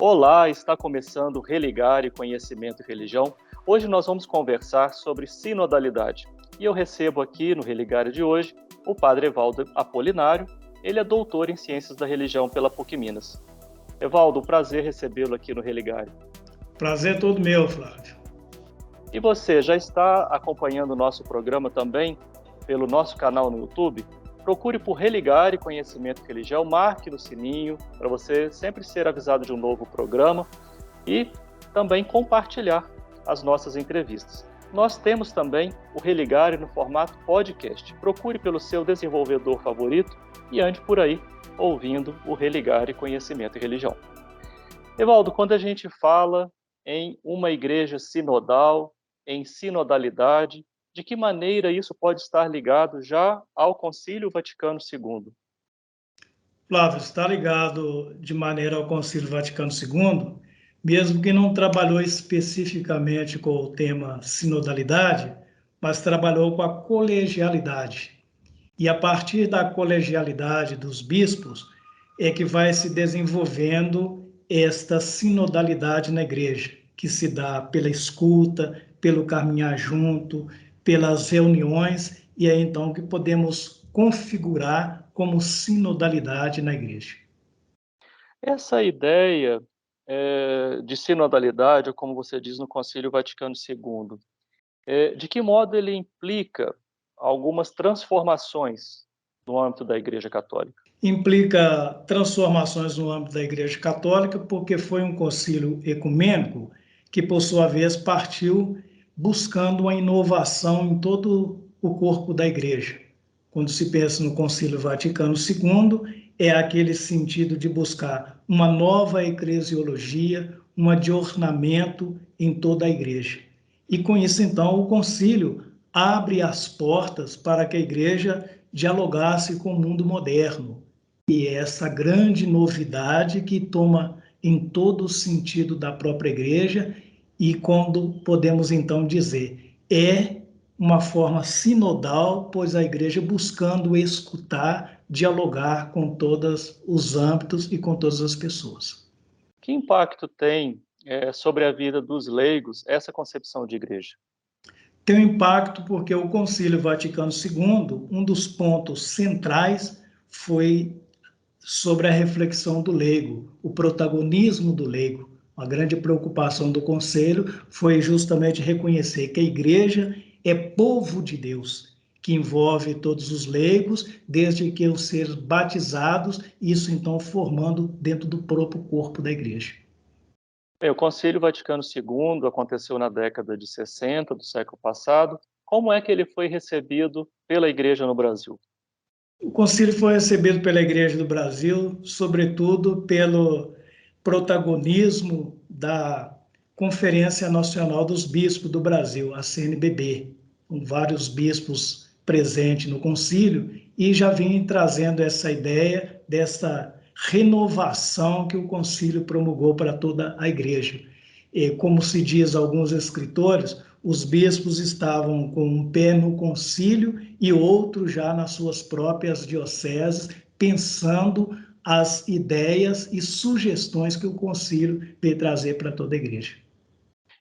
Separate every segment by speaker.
Speaker 1: Olá, está começando Religar e Conhecimento e Religião. Hoje nós vamos conversar sobre sinodalidade. E eu recebo aqui no Religar de hoje o Padre Evaldo Apolinário. Ele é doutor em Ciências da Religião pela PUC Minas. Evaldo, prazer recebê-lo aqui no Religar.
Speaker 2: Prazer todo meu, Flávio.
Speaker 1: E você já está acompanhando o nosso programa também pelo nosso canal no YouTube? Procure por Religar e Conhecimento e Religião, marque no sininho para você sempre ser avisado de um novo programa e também compartilhar as nossas entrevistas. Nós temos também o Religar no formato podcast. Procure pelo seu desenvolvedor favorito e ande por aí ouvindo o Religar e Conhecimento e Religião. Evaldo, quando a gente fala em uma igreja sinodal, em sinodalidade, de que maneira isso pode estar ligado já ao Concílio Vaticano II?
Speaker 2: Flávio, está ligado de maneira ao Concílio Vaticano II, mesmo que não trabalhou especificamente com o tema sinodalidade, mas trabalhou com a colegialidade. E a partir da colegialidade dos bispos é que vai se desenvolvendo esta sinodalidade na igreja, que se dá pela escuta, pelo caminhar junto, pelas reuniões, e é então que podemos configurar como sinodalidade na igreja.
Speaker 1: Essa ideia de sinodalidade, ou como você diz no Concílio Vaticano II, de que modo ele implica algumas transformações no âmbito da Igreja Católica?
Speaker 2: Implica transformações no âmbito da Igreja Católica, porque foi um concílio ecumênico que, por sua vez, partiu buscando uma inovação em todo o corpo da Igreja. Quando se pensa no Concílio Vaticano II, é aquele sentido de buscar uma nova eclesiologia, uma de ornamento em toda a Igreja. E com isso, então, o concílio abre as portas para que a Igreja dialogasse com o mundo moderno. E é essa grande novidade que toma em todo o sentido da própria igreja e quando podemos então dizer, é uma forma sinodal, pois a igreja buscando escutar, dialogar com todos os âmbitos e com todas as pessoas.
Speaker 1: Que impacto tem sobre a vida dos leigos essa concepção de igreja?
Speaker 2: Tem um impacto porque o Concílio Vaticano II, um dos pontos centrais foi sobre a reflexão do leigo, o protagonismo do leigo. A grande preocupação do Conselho foi justamente reconhecer que a Igreja é povo de Deus, que envolve todos os leigos, desde que os ser batizados, isso então formando dentro do próprio corpo da Igreja.
Speaker 1: O Concílio Vaticano II aconteceu na década de 60 do século passado. Como é que ele foi recebido pela Igreja no Brasil?
Speaker 2: O concílio foi recebido pela Igreja do Brasil, sobretudo pelo protagonismo da Conferência Nacional dos Bispos do Brasil, a CNBB, com vários bispos presentes no concílio, e já vim trazendo essa ideia dessa renovação que o concílio promulgou para toda a Igreja. E, como se diz alguns escritores, os bispos estavam com um pé no concílio e outro já nas suas próprias dioceses, pensando as ideias e sugestões que o concílio veio trazer para toda a igreja.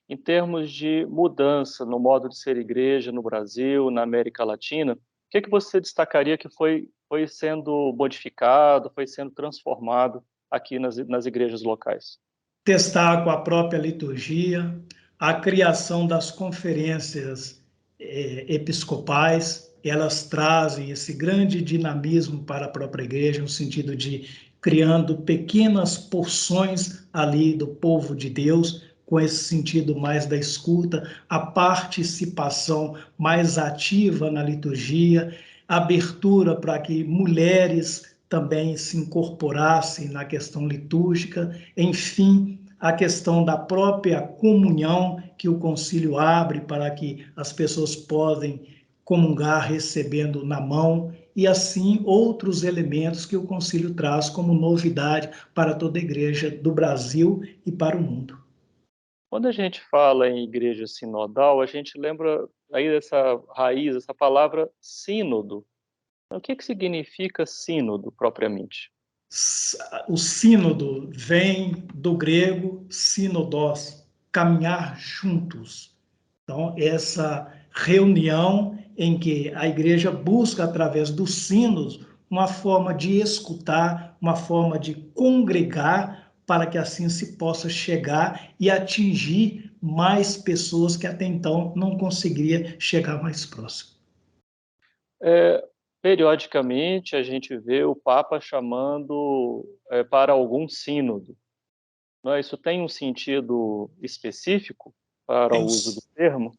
Speaker 1: Em termos de mudança no modo de ser igreja no Brasil, na América Latina, o que você destacaria que foi sendo modificado, foi sendo transformado aqui nas igrejas locais?
Speaker 2: Destaco a própria liturgia, a criação das conferências episcopais, elas trazem esse grande dinamismo para a própria igreja, no sentido de criando pequenas porções ali do povo de Deus, com esse sentido mais da escuta, a participação mais ativa na liturgia, abertura para que mulheres também se incorporassem na questão litúrgica, enfim, a questão da própria comunhão que o concílio abre para que as pessoas podem comungar recebendo na mão e assim outros elementos que o concílio traz como novidade para toda a igreja do Brasil e para o mundo.
Speaker 1: Quando a gente fala em igreja sinodal, a gente lembra aí dessa raiz, essa palavra sínodo. Então, o que significa sínodo propriamente?
Speaker 2: O sínodo vem do grego sínodos, caminhar juntos. Então, essa reunião em que a igreja busca, através dos sínodos, uma forma de escutar, uma forma de congregar, para que assim se possa chegar e atingir mais pessoas que até então não conseguiria chegar mais próximo.
Speaker 1: Periodicamente, a gente vê o Papa chamando para algum sínodo. Não é? Isso tem um sentido específico para o
Speaker 2: Tem,
Speaker 1: uso do termo?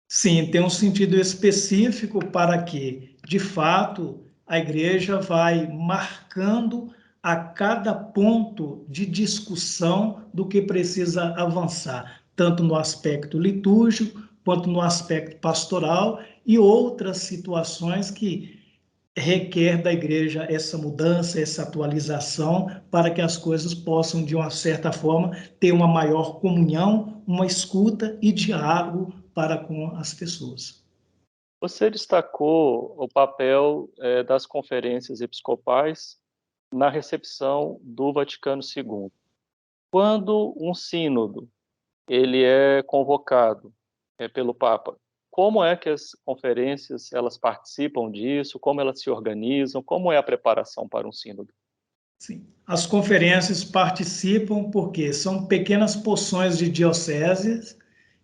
Speaker 2: sim, tem um sentido específico para que, de fato, a igreja vai marcando a cada ponto de discussão do que precisa avançar, tanto no aspecto litúrgico, quanto no aspecto pastoral e outras situações que requer da igreja essa mudança, essa atualização, para que as coisas possam, de uma certa forma, ter uma maior comunhão, uma escuta e diálogo para com as pessoas.
Speaker 1: Você destacou o papel das conferências episcopais na recepção do Vaticano II. Quando um sínodo ele é convocado pelo Papa, como é que as conferências elas participam disso? Como elas se organizam? Como é a preparação para um sínodo?
Speaker 2: Sim. As conferências participam porque são pequenas porções de dioceses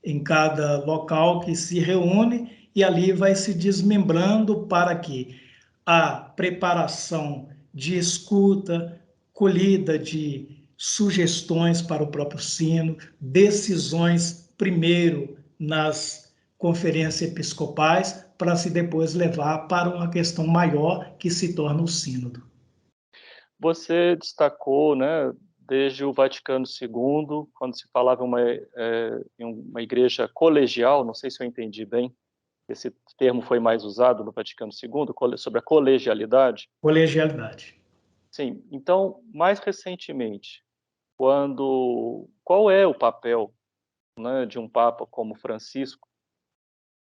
Speaker 2: em cada local que se reúne e ali vai se desmembrando para que a preparação de escuta, colhida de sugestões para o próprio sino, decisões primeiro nas conferências episcopais, para se depois levar para uma questão maior que se torna o sínodo.
Speaker 1: Você destacou, né, desde o Vaticano II, quando se falava em uma igreja colegial, não sei se eu entendi bem, esse termo foi mais usado no Vaticano II, sobre a colegialidade.
Speaker 2: Colegialidade.
Speaker 1: Sim, então, mais recentemente, qual é o papel, né, de um Papa como Francisco,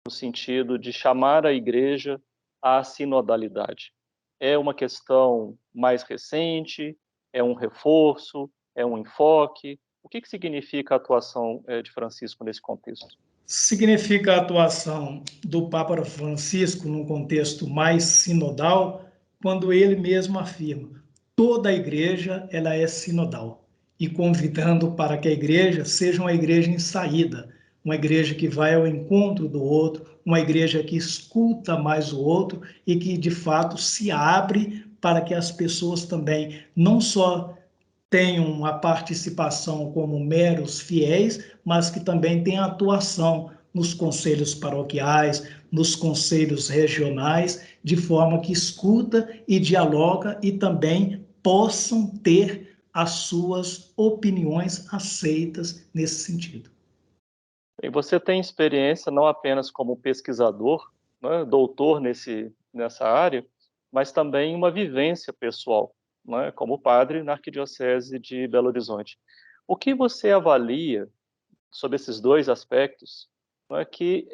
Speaker 1: no sentido de chamar a igreja à sinodalidade? É uma questão mais recente? É um reforço? É um enfoque? O que significa a atuação de Francisco nesse contexto?
Speaker 2: Significa a atuação do Papa Francisco num contexto mais sinodal, quando ele mesmo afirma: toda a igreja ela é sinodal, e convidando para que a igreja seja uma igreja em saída, uma igreja que vai ao encontro do outro, uma igreja que escuta mais o outro e que de fato se abre para que as pessoas também não só tenham uma participação como meros fiéis, mas que também tenham atuação nos conselhos paroquiais, nos conselhos regionais, de forma que escuta e dialoga e também possam ter as suas opiniões aceitas nesse sentido.
Speaker 1: E você tem experiência não apenas como pesquisador, né, doutor nessa área, mas também uma vivência pessoal, né, como padre na Arquidiocese de Belo Horizonte. O que você avalia sobre esses dois aspectos, né, que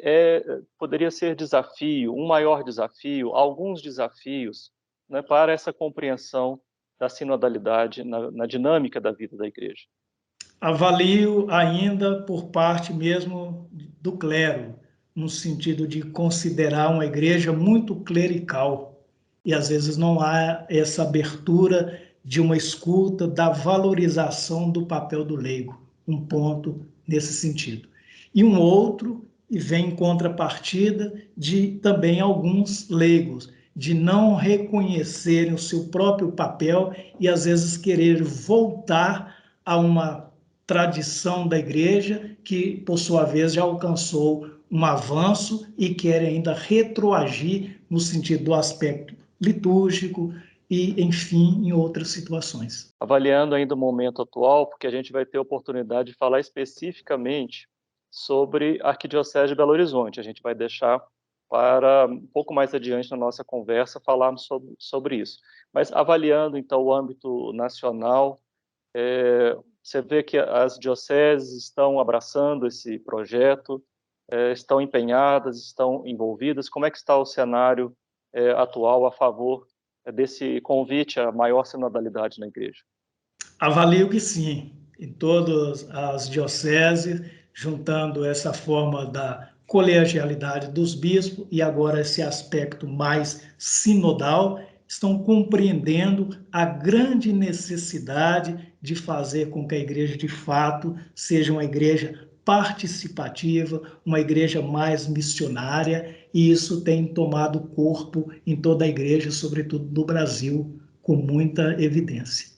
Speaker 1: poderia ser desafio, um maior desafio, alguns desafios, né, para essa compreensão da sinodalidade na dinâmica da vida da igreja?
Speaker 2: Avalio ainda por parte mesmo do clero, no sentido de considerar uma igreja muito clerical, e às vezes não há essa abertura de uma escuta, da valorização do papel do leigo, um ponto nesse sentido. E um outro, e vem em contrapartida de também alguns leigos, de não reconhecerem o seu próprio papel e às vezes querer voltar a uma tradição da igreja que, por sua vez, já alcançou um avanço e quer ainda retroagir no sentido do aspecto litúrgico e, enfim, em outras situações.
Speaker 1: Avaliando ainda o momento atual, porque a gente vai ter oportunidade de falar especificamente sobre a Arquidiocese de Belo Horizonte. A gente vai deixar para um pouco mais adiante na nossa conversa falarmos sobre isso. Mas avaliando então o âmbito nacional, você vê que as dioceses estão abraçando esse projeto, estão empenhadas, estão envolvidas. Como é que está o cenário atual a favor desse convite a maior sinodalidade na igreja?
Speaker 2: Avalio que sim, em todas as dioceses, juntando essa forma da colegialidade dos bispos e agora esse aspecto mais sinodal, estão compreendendo a grande necessidade de fazer com que a igreja, de fato, seja uma igreja participativa, uma igreja mais missionária, e isso tem tomado corpo em toda a igreja, sobretudo no Brasil, com muita evidência.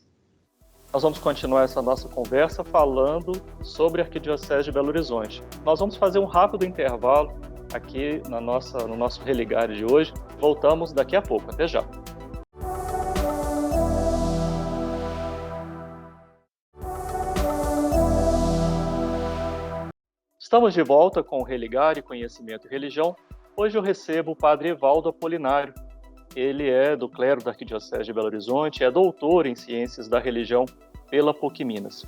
Speaker 1: Nós vamos continuar essa nossa conversa falando sobre a Arquidiocese de Belo Horizonte. Nós vamos fazer um rápido intervalo aqui no nosso Religare de hoje. Voltamos daqui a pouco. Até já. Estamos de volta com o Religare, Conhecimento e Religião. Hoje eu recebo o Padre Evaldo Apolinário. Ele é do clero da Arquidiocese de Belo Horizonte, é doutor em Ciências da Religião pela PUC Minas.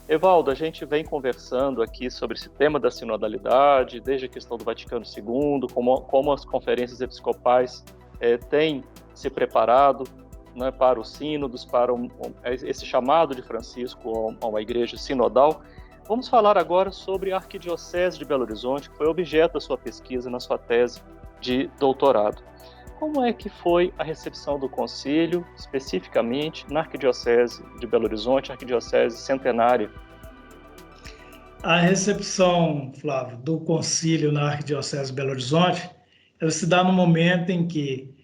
Speaker 1: Evaldo, a gente vem conversando aqui sobre esse tema da sinodalidade, desde a questão do Vaticano II, como as conferências episcopais têm se preparado, né, para os sínodos, para esse chamado de Francisco a uma igreja sinodal. Vamos falar agora sobre a Arquidiocese de Belo Horizonte, que foi objeto da sua pesquisa na sua tese de doutorado. Como é que foi a recepção do concílio, especificamente na Arquidiocese de Belo Horizonte, Arquidiocese centenária?
Speaker 2: A recepção, Flávio, do concílio na Arquidiocese de Belo Horizonte, ela se dá no momento em que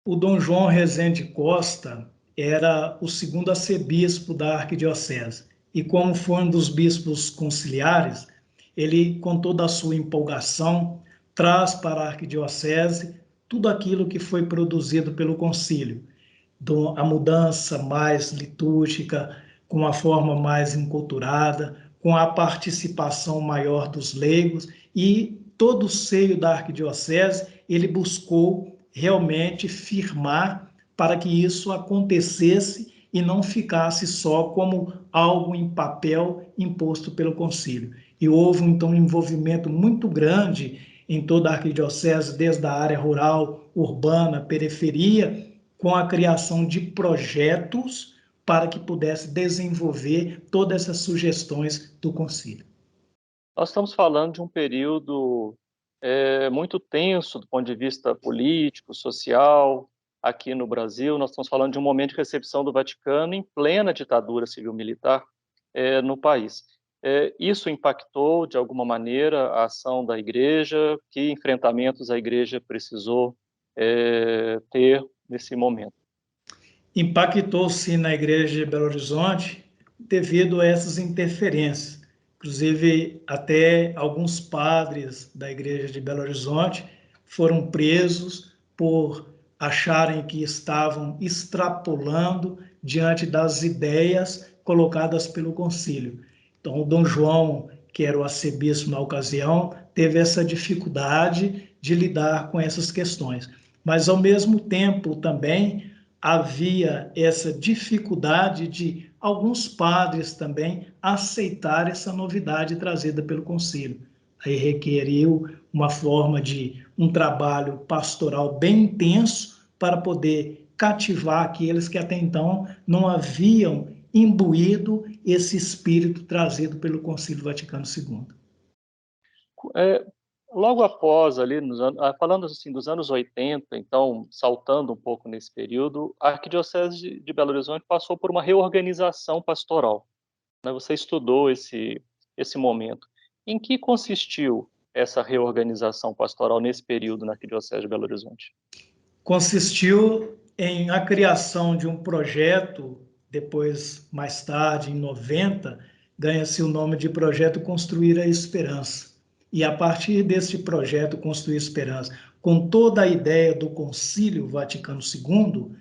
Speaker 2: o Dom João Rezende Costa era o segundo arcebispo da Arquidiocese. E como foi um dos bispos conciliares, ele, com toda a sua empolgação, traz para a Arquidiocese tudo aquilo que foi produzido pelo concílio, a mudança mais litúrgica, com uma forma mais enculturada, com a participação maior dos leigos, e todo o seio da arquidiocese ele buscou realmente firmar para que isso acontecesse e não ficasse só como algo em papel imposto pelo concílio. E houve então um envolvimento muito grande em toda a arquidiocese, desde a área rural, urbana, periferia, com a criação de projetos para que pudesse desenvolver todas essas sugestões do concílio.
Speaker 1: Nós estamos falando de um período muito tenso do ponto de vista político, social, aqui no Brasil. Nós estamos falando de um momento de recepção do Vaticano em plena ditadura civil-militar no país. Isso impactou, de alguma maneira, a ação da igreja? Que enfrentamentos a igreja precisou ter nesse momento?
Speaker 2: Impactou, sim, na igreja de Belo Horizonte devido a essas interferências. Inclusive, até alguns padres da igreja de Belo Horizonte foram presos por acharem que estavam extrapolando diante das ideias colocadas pelo concílio. Então, o Dom João, que era o arcebispo na ocasião, teve essa dificuldade de lidar com essas questões. Mas, ao mesmo tempo, também havia essa dificuldade de alguns padres também aceitar essa novidade trazida pelo concílio. Aí requeriu uma forma de um trabalho pastoral bem intenso para poder cativar aqueles que até então não haviam imbuído esse espírito trazido pelo Concílio Vaticano II.
Speaker 1: Logo após, ali, falando assim dos anos 80, então, saltando um pouco nesse período, a Arquidiocese de Belo Horizonte passou por uma reorganização pastoral. Você estudou esse momento. Em que consistiu essa reorganização pastoral nesse período na Arquidiocese de Belo Horizonte?
Speaker 2: Consistiu em a criação de um projeto, depois, mais tarde, em 90, ganha-se o nome de Projeto Construir a Esperança. E a partir desse projeto Construir a Esperança, com toda a ideia do Concílio Vaticano II,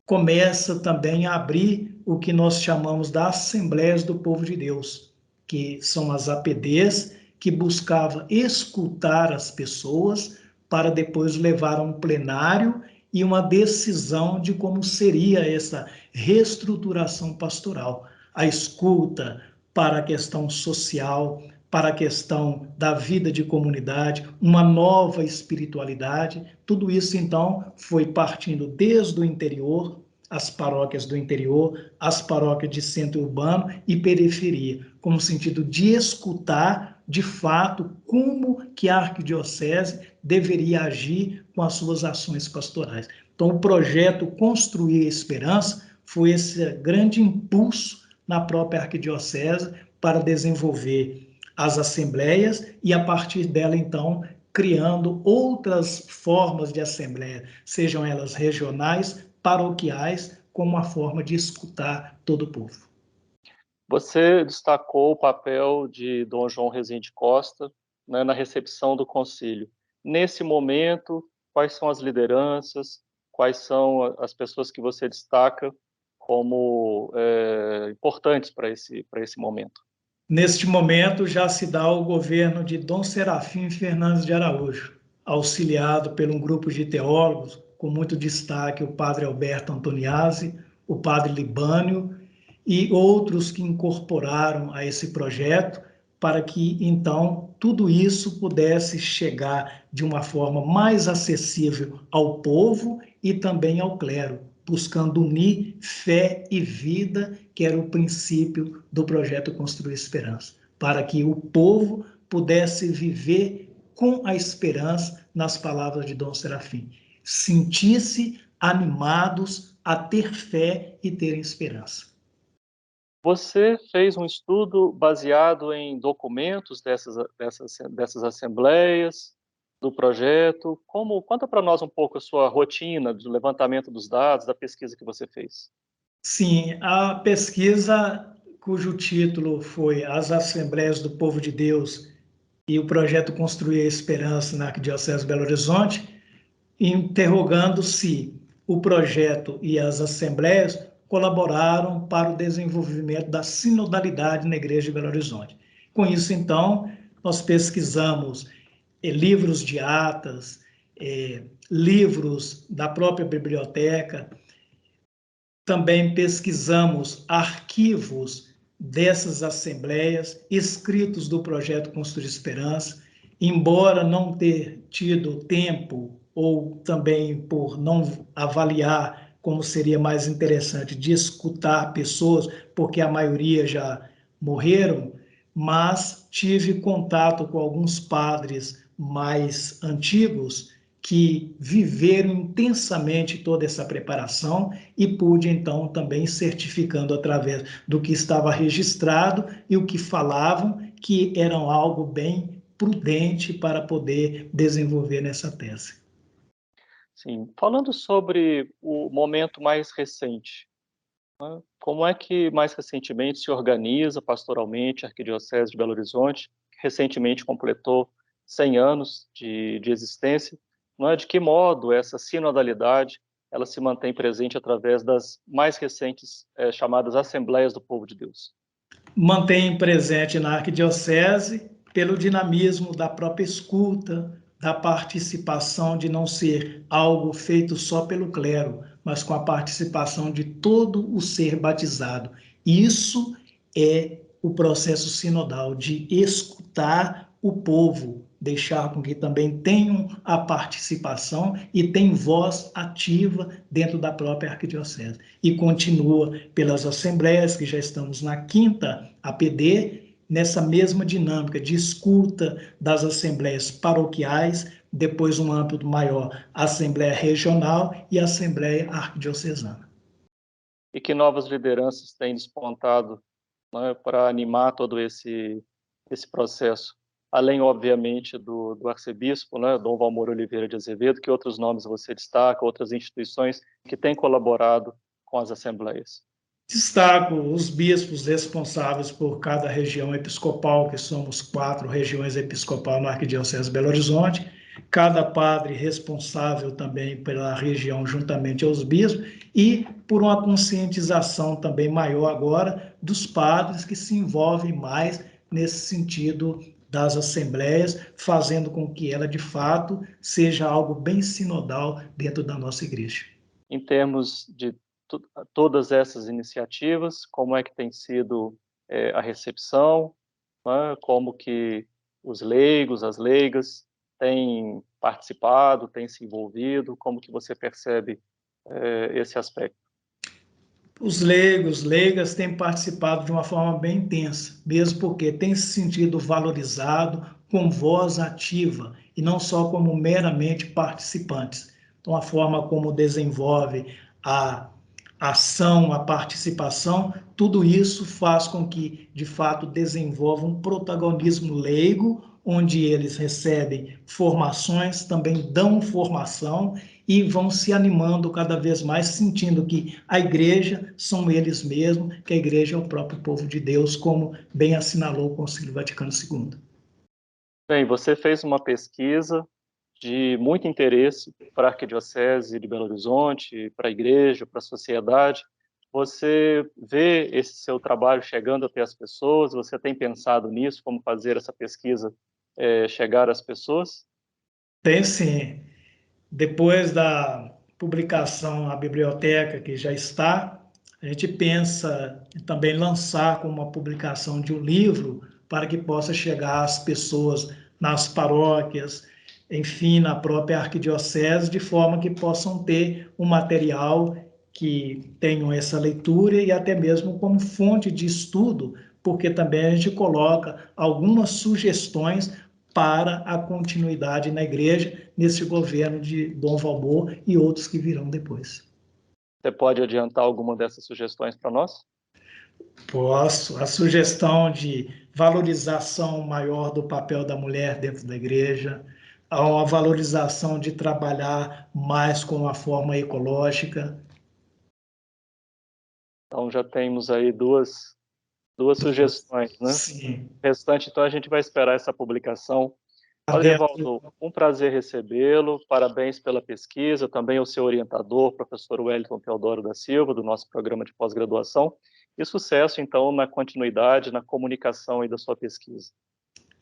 Speaker 2: começa também a abrir o que nós chamamos das Assembleias do Povo de Deus, que são as APDs, que buscava escutar as pessoas para depois levar a um plenário e uma decisão de como seria essa reestruturação pastoral. A escuta para a questão social, para a questão da vida de comunidade, uma nova espiritualidade. Tudo isso, então, foi partindo desde o interior, as paróquias do interior, as paróquias de centro urbano e periferia, como sentido de escutar, de fato, como que a arquidiocese deveria agir com as suas ações pastorais. Então, o projeto Construir a Esperança foi esse grande impulso na própria arquidiocese para desenvolver as assembleias e, a partir dela, então, criando outras formas de assembleia, sejam elas regionais, paroquiais, como uma forma de escutar todo o povo.
Speaker 1: Você destacou o papel de Dom João Rezende Costa, né, na recepção do concílio. Nesse momento, quais são as lideranças, quais são as pessoas que você destaca como importantes para esse momento?
Speaker 2: Neste momento, já se dá o governo de Dom Serafim Fernandes de Araújo, auxiliado por um grupo de teólogos, com muito destaque o padre Alberto Antoniazzi, o padre Libânio e outros que incorporaram a esse projeto para que, então, tudo isso pudesse chegar de uma forma mais acessível ao povo e também ao clero, buscando unir fé e vida, que era o princípio do projeto Construir Esperança, para que o povo pudesse viver com a esperança nas palavras de Dom Serafim, sentir-se animados a ter fé e ter esperança.
Speaker 1: Você fez um estudo baseado em documentos dessas assembleias, do projeto. Conta para nós um pouco a sua rotina do levantamento dos dados, da pesquisa que você fez.
Speaker 2: Sim, a pesquisa, cujo título foi As Assembleias do Povo de Deus e o projeto Construir a Esperança na Arquidiocese de Belo Horizonte, interrogando se o projeto e as assembleias colaboraram para o desenvolvimento da sinodalidade na Igreja de Belo Horizonte. Com isso, então, nós pesquisamos livros de atas, livros da própria biblioteca, também pesquisamos arquivos dessas assembleias, escritos do projeto Construir Esperança, embora não ter tido tempo ou também por não avaliar como seria mais interessante de escutar pessoas, porque a maioria já morreram, mas tive contato com alguns padres mais antigos que viveram intensamente toda essa preparação e pude, então, também certificando através do que estava registrado e o que falavam, que eram algo bem prudente para poder desenvolver nessa tese.
Speaker 1: Sim, falando sobre o momento mais recente, né? Como é que mais recentemente se organiza pastoralmente a Arquidiocese de Belo Horizonte, que recentemente completou 100 anos de existência, não é? De que modo essa sinodalidade ela se mantém presente através das mais recentes chamadas Assembleias do Povo de Deus?
Speaker 2: Mantém presente na arquidiocese pelo dinamismo da própria escuta, da participação, de não ser algo feito só pelo clero, mas com a participação de todo o ser batizado. Isso é o processo sinodal, de escutar o povo, deixar com que também tenham a participação e tem voz ativa dentro da própria arquidiocese. E continua pelas assembleias, que já estamos na quinta APD, nessa mesma dinâmica de escuta das assembleias paroquiais, depois um âmbito maior, a Assembleia Regional e a Assembleia Arquidiocesana.
Speaker 1: E que novas lideranças têm despontado, né, para animar todo esse processo? Além, obviamente, do arcebispo, né, Dom Valmor Oliveira de Azevedo, que outros nomes você destaca, outras instituições que têm colaborado com as assembleias?
Speaker 2: Destaco os bispos responsáveis por cada região episcopal, que somos 4 regiões episcopais na Arquidiocese de Belo Horizonte, cada padre responsável também pela região juntamente aos bispos, e por uma conscientização também maior agora dos padres que se envolvem mais nesse sentido das assembleias, fazendo com que ela, de fato, seja algo bem sinodal dentro da nossa igreja.
Speaker 1: Em termos de todas essas iniciativas, como é que tem sido a recepção? né? Como que os leigos, as leigas, têm participado, têm se envolvido, como que você percebe esse aspecto?
Speaker 2: Os leigos, leigas têm participado de uma forma bem intensa, mesmo porque têm se sentido valorizados com voz ativa e não só como meramente participantes. Então, a forma como desenvolve a ação, a participação, tudo isso faz com que, de fato, desenvolva um protagonismo leigo, onde eles recebem formações, também dão formação e vão se animando cada vez mais, sentindo que a igreja são eles mesmos, que a igreja é o próprio povo de Deus, como bem assinalou o Concílio Vaticano II.
Speaker 1: Bem, você fez uma pesquisa de muito interesse para a Arquidiocese de Belo Horizonte, para a igreja, para a sociedade. Você vê esse seu trabalho chegando até as pessoas? Você tem pensado nisso, como fazer essa pesquisa chegar às pessoas?
Speaker 2: Tem sim. Depois da publicação a biblioteca, que já está, a gente pensa em também lançar como uma publicação de um livro para que possa chegar às pessoas nas paróquias, enfim, na própria arquidiocese, de forma que possam ter um material que tenham essa leitura e até mesmo como fonte de estudo, porque também a gente coloca algumas sugestões para a continuidade na igreja, nesse governo de Dom Valmor e outros que virão depois.
Speaker 1: Você pode adiantar alguma dessas sugestões para nós?
Speaker 2: Posso. A sugestão de valorização maior do papel da mulher dentro da igreja, há uma valorização de trabalhar mais com a forma ecológica.
Speaker 1: Então já temos aí duas sugestões, né?
Speaker 2: Sim.
Speaker 1: O restante, então, a gente vai esperar essa publicação. Olha,
Speaker 2: Dentro,
Speaker 1: Evaldo, um prazer recebê-lo, parabéns pela pesquisa, também ao seu orientador, professor Wellington Teodoro da Silva, do nosso programa de pós-graduação, e sucesso, então, na continuidade, na comunicação aí da sua pesquisa.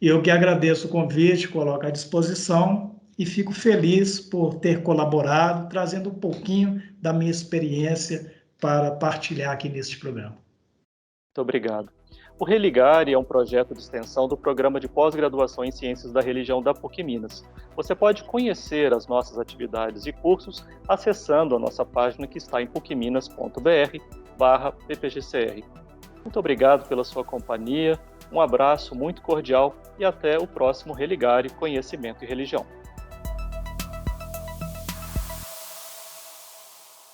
Speaker 2: eu que agradeço o convite, coloco à disposição e fico feliz por ter colaborado, trazendo um pouquinho da minha experiência para partilhar aqui neste programa.
Speaker 1: Muito obrigado. O Religare é um projeto de extensão do Programa de Pós-Graduação em Ciências da Religião da PUC Minas. Você pode conhecer as nossas atividades e cursos acessando a nossa página que está em pucminas.br/ppgcr. Muito obrigado pela sua companhia, um abraço muito cordial e até o próximo Religare Conhecimento e Religião.